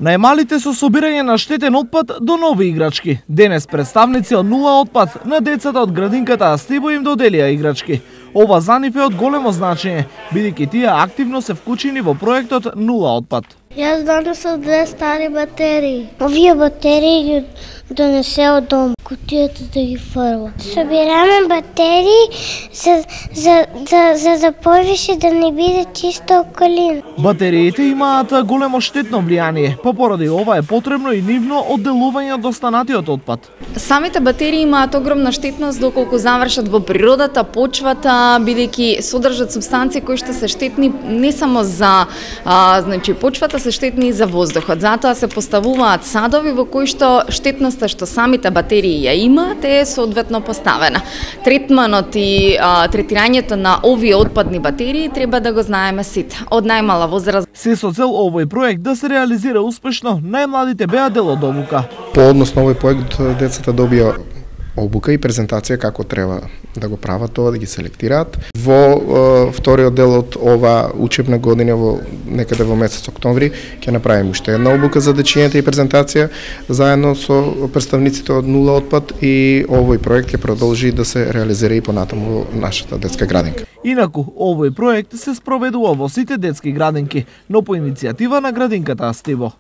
Најмалите со собирање на штетен отпад до нови играчки. Денес представници од Нула отпад на децата од градинката Астибо им доделија играчки. Ова за нив е од големо значење, бидејќи тие активно се вклучени во проектот Нула отпад. Јас донесов 2 стари батерии. Овие батерии ги донесе од дом, кутијата да ги фрла. Собираме батерии за да повише да не биде чисто околина. Батериите имаат големо штетно влијание, поради ова е потребно и нивно одделување од останатиот отпад. Самите батерии имаат огромна штетност доколку завршат во природата, почвата, бидејќи содржат супстанции кои што се штетни не само за почвата, се штетни и за воздухот. Затоа се поставуваат садови во кои што штетноста што самите батерии ја имаат е соодветно поставена. Третманот и третирањето на овие отпадни батерии треба да го знаеме сите, од најмала возраст. Се со цел овој проект да се реализира успешно, најмладите беа дел од обука. По однос на овој проект децата добија обука и презентација како треба да го прават тоа, да ги селектираат. Во вториот дел од ова учебна година, некаде во месец октомври, ќе направиме уште една обука за дечињата и презентација заедно со представниците од Нула отпад, и овој проект ќе продолжи да се реализира и понатаму во нашата детска градинка. Инаку, овој проект се спроведува во сите детски градинки, но по иницијатива на градинката Астибо.